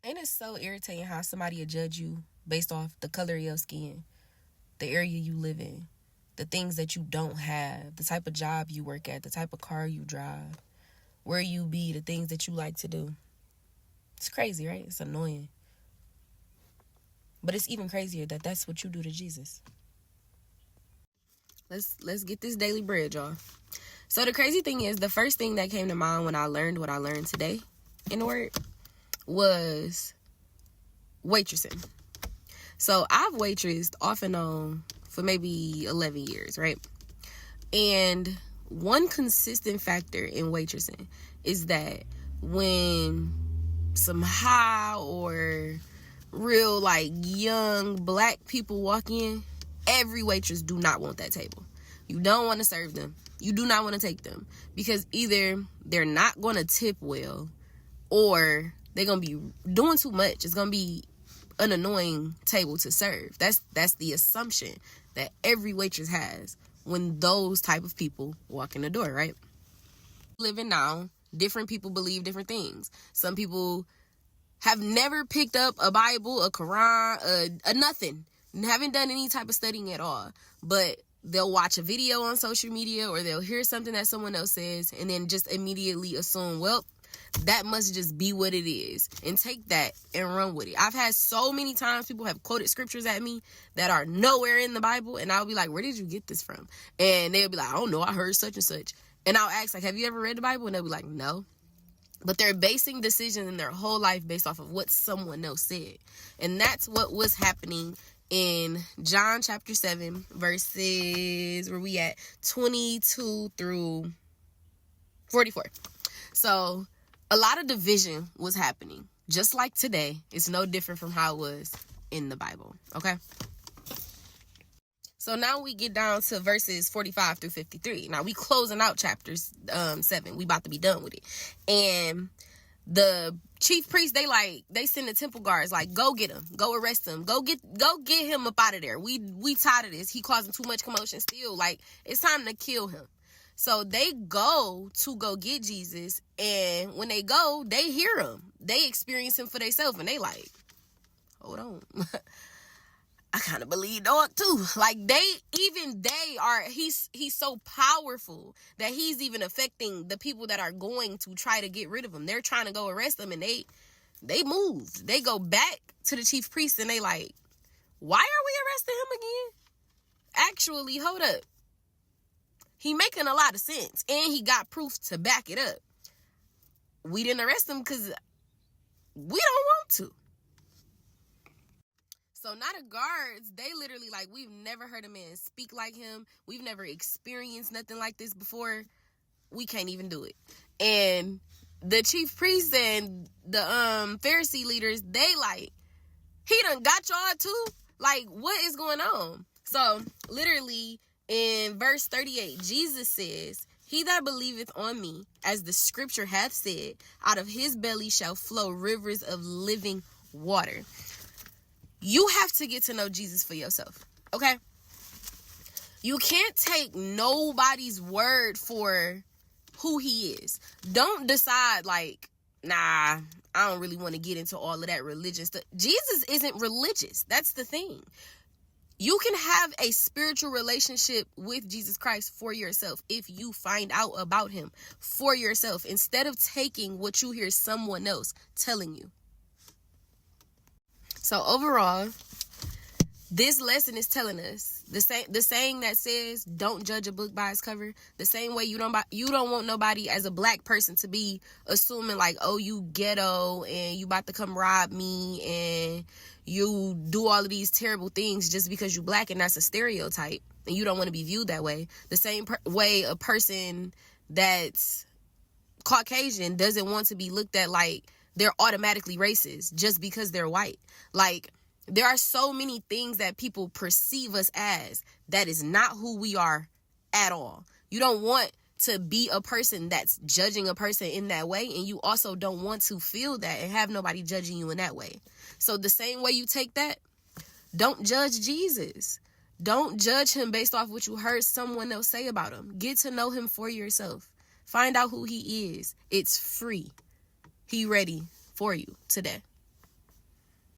Ain't it so irritating how somebody will judge you based off the color of your skin, the area you live in, the things that you don't have, the type of job you work at, the type of car you drive, where you be, the things that you like to do. It's crazy, right? It's annoying. But it's even crazier that that's what you do to Jesus. Let's get this daily bread, y'all. So the crazy thing is, the first thing that came to mind when I learned what I learned today in the Word was waitressing. So I've waitressed off and on for maybe 11 years, right? And one consistent factor in waitressing is that when some high or real like young black people walk in, every waitress do not want that table. You don't want to serve them. You do not want to take them, because either they're not going to tip well, or they're going to be doing too much. It's going to be an annoying table to serve. That's the assumption that every waitress has when those type of people walk in the door, right? Living now, different people believe different things. Some people have never picked up a Bible, a Quran, a nothing. Haven't done any type of studying at all. But they'll watch a video on social media, or they'll hear something that someone else says, and then just immediately assume, well, that must just be what it is, and take that and run with it. I've had so many times people have quoted scriptures at me that are nowhere in the Bible, and I'll be like, where did you get this from? And they'll be like, I don't know, I heard such and such. And I'll ask, like, have you ever read the Bible? And they'll be like, no. But they're basing decisions in their whole life based off of what someone else said. And that's what was happening in John chapter 7, verses, where we at, 22 through 44. So a lot of division was happening. Just like today, it's no different from how it was in the Bible. Okay? So now we get down to verses 45 through 53. Now we closing out chapters 7. We about to be done with it. And the chief priests, they send the temple guards, like, go get him, go arrest him, go get him up out of there. We tired of this. He causing too much commotion still. Like, it's time to kill him. So they go get Jesus, and when they go, they hear him. They experience him for themselves, and they like, hold on. I kind of believe dog too. Like, he's so powerful that he's even affecting the people that are going to try to get rid of him. They're trying to go arrest him, and they moved. They go back to the chief priest, and they like, why are we arresting him again? Actually, hold up. He making a lot of sense, and he got proof to back it up. We didn't arrest him because we don't want to. So now the guards, they literally like, we've never heard a man speak like him. We've never experienced nothing like this before. We can't even do it. And the chief priests and the Pharisee leaders, they like, he done got y'all too? Like, what is going on? So literally in verse 38, Jesus says, he that believeth on me, as the scripture hath said, out of his belly shall flow rivers of living water. You have to get to know Jesus for yourself, okay? You can't take nobody's word for who he is. Don't decide like, nah, I don't really want to get into all of that religion stuff. Jesus isn't religious. That's the thing. You can have a spiritual relationship with Jesus Christ for yourself if you find out about him for yourself, instead of taking what you hear someone else telling you. So overall, this lesson is telling us the saying that says, don't judge a book by its cover. The same way you don't want nobody as a black person to be assuming like, oh, you ghetto and you about to come rob me and you do all of these terrible things just because you black, and that's a stereotype and you don't want to be viewed that way. The same way a person that's Caucasian doesn't want to be looked at like they're automatically racist just because they're white. Like, there are so many things that people perceive us as that is not who we are at all. You don't want to be a person that's judging a person in that way, and you also don't want to feel that and have nobody judging you in that way. So the same way you take that, don't judge Jesus. Don't judge him based off what you heard someone else say about him. Get to know him for yourself. Find out who he is. It's free. He ready for you today.